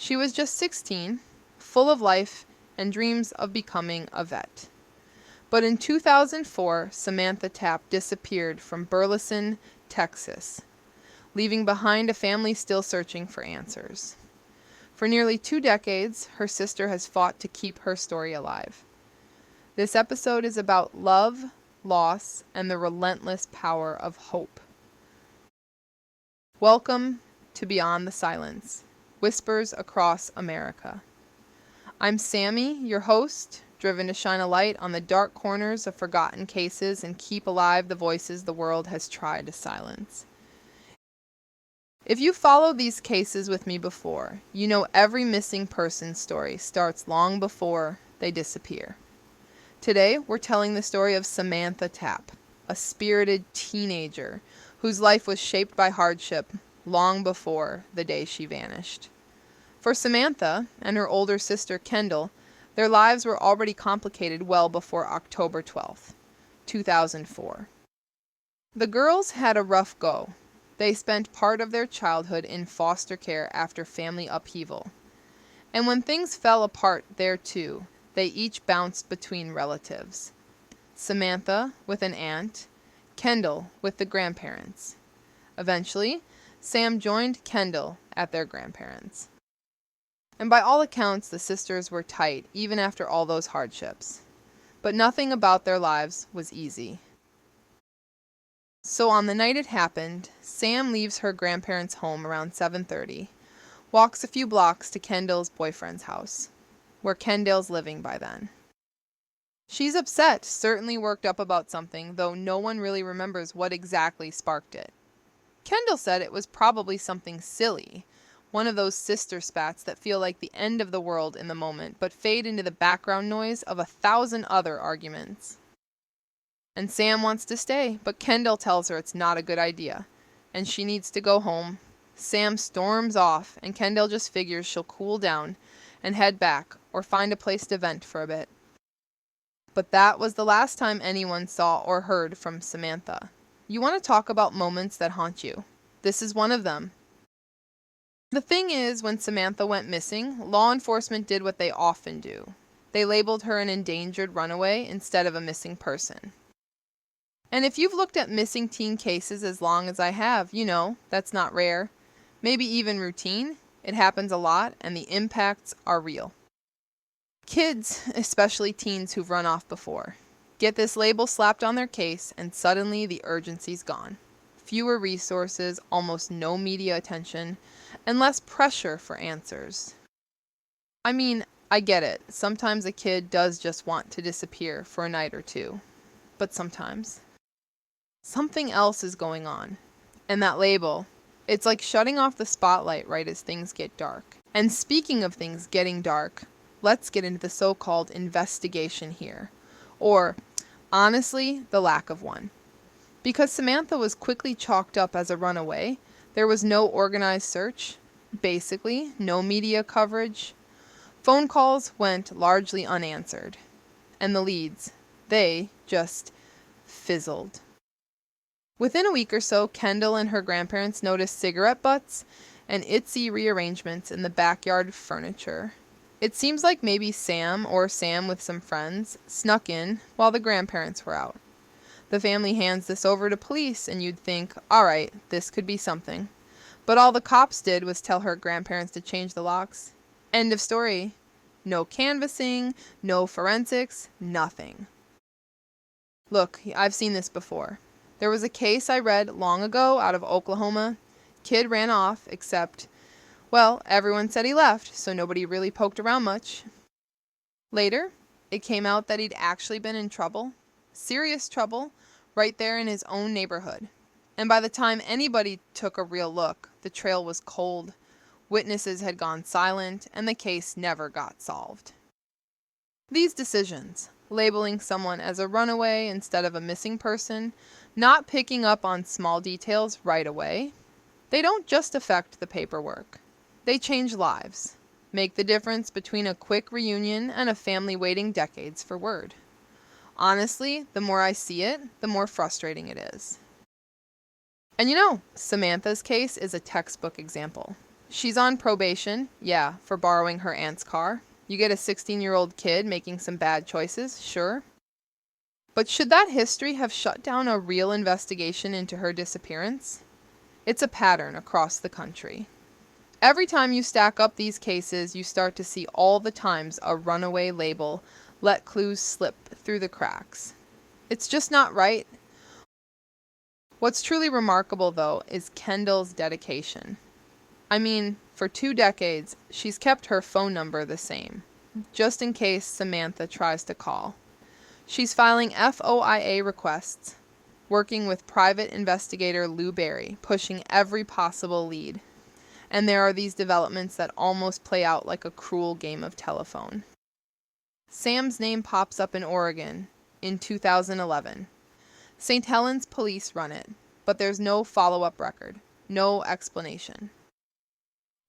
She was just 16, full of life and dreams of becoming a vet. But in 2004, Samantha Tapp disappeared from Burleson, Texas, leaving behind a family still searching for answers. For nearly 2 decades, her sister has fought to keep her story alive. This episode is about love, loss, and the relentless power of hope. Welcome to Beyond the Silence, Whispers Across America. I'm Sammy, your host, driven to shine a light on the dark corners of forgotten cases and keep alive the voices the world has tried to silence. If you followed these cases with me before, you know every missing person story starts long before they disappear. Today, we're telling the story of Samantha Tapp, a spirited teenager whose life was shaped by hardship long before the day she vanished. For Samantha and her older sister Kendale, their lives were already complicated well before October 12th, 2004. The girls had a rough go. They spent part of their childhood in foster care after family upheaval. And when things fell apart there too, they each bounced between relatives. Samantha with an aunt, Kendale with the grandparents. Eventually, Sam joined Kendale at their grandparents'. And by all accounts, the sisters were tight, even after all those hardships. But nothing about their lives was easy. So on the night it happened, Sam leaves her grandparents' home around 7:30, walks a few blocks to Kendale's boyfriend's house, where Kendale's living by then. She's upset, certainly worked up about something, though no one really remembers what exactly sparked it. Kendale said it was probably something silly, one of those sister spats that feel like the end of the world in the moment, but fade into the background noise of 1,000 other arguments. And Sam wants to stay, but Kendale tells her it's not a good idea, and she needs to go home. Sam storms off, and Kendale just figures she'll cool down and head back, or find a place to vent for a bit. But that was the last time anyone saw or heard from Samantha. You want to talk about moments that haunt you? This is one of them. The thing is, when Samantha went missing, law enforcement did what they often do. They labeled her an endangered runaway instead of a missing person. And if you've looked at missing teen cases as long as I have, you know that's not rare. Maybe even routine. It happens a lot, and the impacts are real. Kids, especially teens who've run off before, get this label slapped on their case, and suddenly the urgency's gone. Fewer resources, almost no media attention, and less pressure for answers. I mean, I get it. Sometimes a kid does just want to disappear for a night or two. But sometimes something else is going on. And that label, it's like shutting off the spotlight right as things get dark. And speaking of things getting dark, let's get into the so-called investigation here. Or, honestly, the lack of one. Because Samantha was quickly chalked up as a runaway, there was no organized search, basically no media coverage. Phone calls went largely unanswered. And the leads, they just fizzled. Within a week or so, Kendale and her grandparents noticed cigarette butts and itsy rearrangements in the backyard furniture. It seems like maybe Sam, or Sam with some friends, snuck in while the grandparents were out. The family hands this over to police, and you'd think, all right, this could be something. But all the cops did was tell her grandparents to change the locks. End of story. No canvassing, no forensics, nothing. Look, I've seen this before. There was a case I read long ago out of Oklahoma. Kid ran off, except, well, everyone said he left, so nobody really poked around much. Later, it came out that he'd actually been in trouble. Serious trouble, right there in his own neighborhood. And by the time anybody took a real look, the trail was cold, witnesses had gone silent, and the case never got solved. These decisions, labeling someone as a runaway instead of a missing person, not picking up on small details right away, they don't just affect the paperwork. They change lives, make the difference between a quick reunion and a family waiting decades for word. Honestly, the more I see it, the more frustrating it is. And you know, Samantha's case is a textbook example. She's on probation, yeah, for borrowing her aunt's car. You get a 16-year-old kid making some bad choices, sure. But should that history have shut down a real investigation into her disappearance? It's a pattern across the country. Every time you stack up these cases, you start to see all the times a runaway label let clues slip through the cracks. It's just not right. What's truly remarkable, though, is Kendale's dedication. I mean, for 2 decades, she's kept her phone number the same, just in case Samantha tries to call. She's filing FOIA requests, working with private investigator Lou Barry, pushing every possible lead. And there are these developments that almost play out like a cruel game of telephone. Sam's name pops up in Oregon in 2011. St. Helens police run it, but there's no follow-up record, no explanation.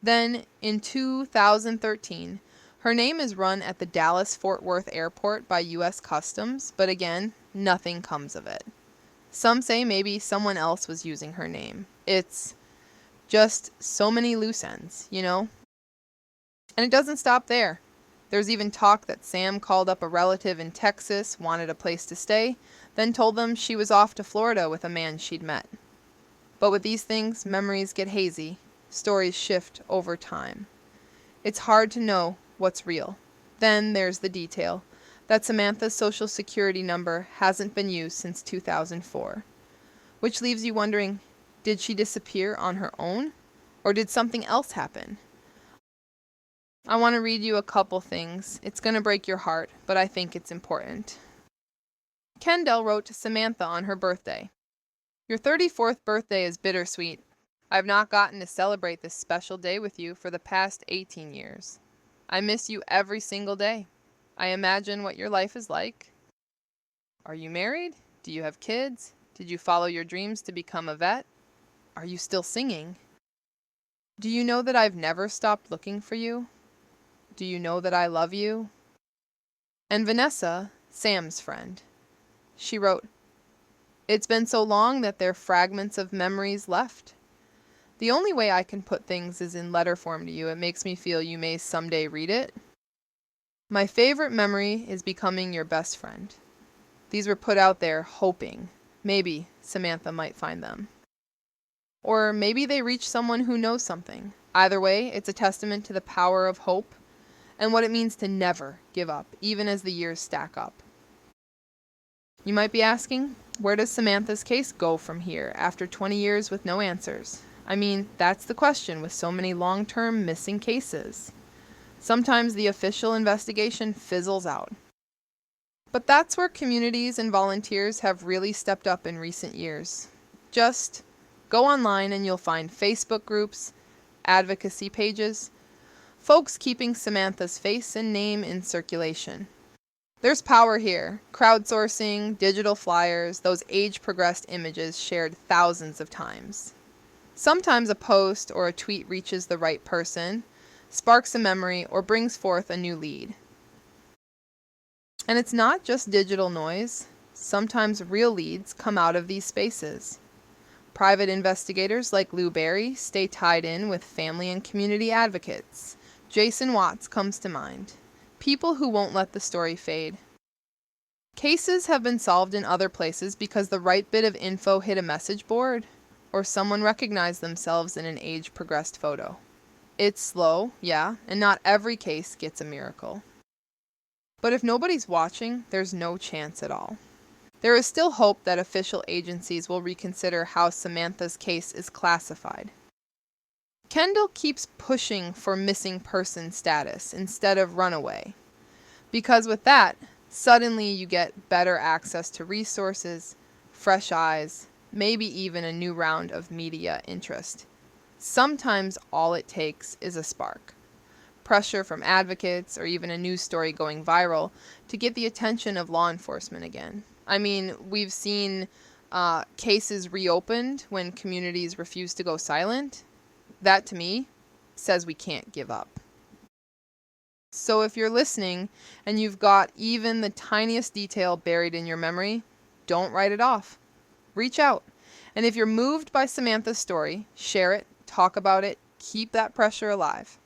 Then, in 2013, her name is run at the Dallas-Fort Worth airport by U.S. Customs, but again, nothing comes of it. Some say maybe someone else was using her name. It's just so many loose ends, you know? And it doesn't stop there. There's even talk that Sam called up a relative in Texas, wanted a place to stay, then told them she was off to Florida with a man she'd met. But with these things, memories get hazy. Stories shift over time. It's hard to know what's real. Then there's the detail that Samantha's social security number hasn't been used since 2004, which leaves you wondering, did she disappear on her own, or did something else happen? I want to read you a couple things. It's going to break your heart, but I think it's important. Kendale wrote to Samantha on her birthday. Your 34th birthday is bittersweet. I've not gotten to celebrate this special day with you for the past 18 years. I miss you every single day. I imagine what your life is like. Are you married? Do you have kids? Did you follow your dreams to become a vet? Are you still singing? Do you know that I've never stopped looking for you? Do you know that I love you? And Vanessa, Sam's friend, she wrote, It's been so long that there are fragments of memories left. The only way I can put things is in letter form to you. It makes me feel you may someday read it. My favorite memory is becoming your best friend. These were put out there hoping maybe Samantha might find them. Or maybe they reach someone who knows something. Either way, it's a testament to the power of hope and what it means to never give up, even as the years stack up. You might be asking, where does Samantha's case go from here after 20 years with no answers? I mean, that's the question with so many long-term missing cases. Sometimes the official investigation fizzles out. But that's where communities and volunteers have really stepped up in recent years. Just go online and you'll find Facebook groups, advocacy pages, folks keeping Samantha's face and name in circulation. There's power here. Crowdsourcing, digital flyers, those age-progressed images shared thousands of times. Sometimes a post or a tweet reaches the right person, sparks a memory, or brings forth a new lead. And it's not just digital noise. Sometimes real leads come out of these spaces. Private investigators like Lou Barry stay tied in with family and community advocates. Jason Watts comes to mind. People who won't let the story fade. Cases have been solved in other places because the right bit of info hit a message board, or someone recognized themselves in an age-progressed photo. It's slow, yeah, and not every case gets a miracle. But if nobody's watching, there's no chance at all. There is still hope that official agencies will reconsider how Samantha's case is classified. Kendale keeps pushing for missing person status instead of runaway, because with that, suddenly you get better access to resources, fresh eyes, maybe even a new round of media interest. Sometimes all it takes is a spark. Pressure from advocates or even a news story going viral to get the attention of law enforcement again. I mean, we've seen cases reopened when communities refuse to go silent. That, to me, says we can't give up. So if you're listening and you've got even the tiniest detail buried in your memory, don't write it off. Reach out. And if you're moved by Samantha's story, share it, talk about it, keep that pressure alive.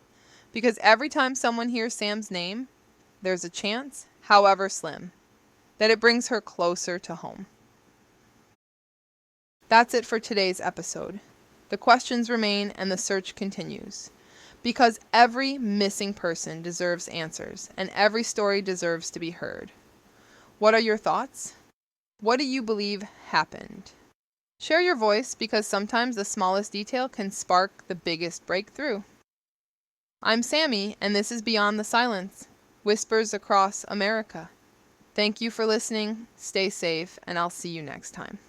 Because every time someone hears Sam's name, there's a chance, however slim, that it brings her closer to home. That's it for today's episode. The questions remain and the search continues. Because every missing person deserves answers, and every story deserves to be heard. What are your thoughts? What do you believe happened? Share your voice, because sometimes the smallest detail can spark the biggest breakthrough. I'm Sammy, and this is Beyond the Silence, Whispers Across America. Thank you for listening, stay safe, and I'll see you next time.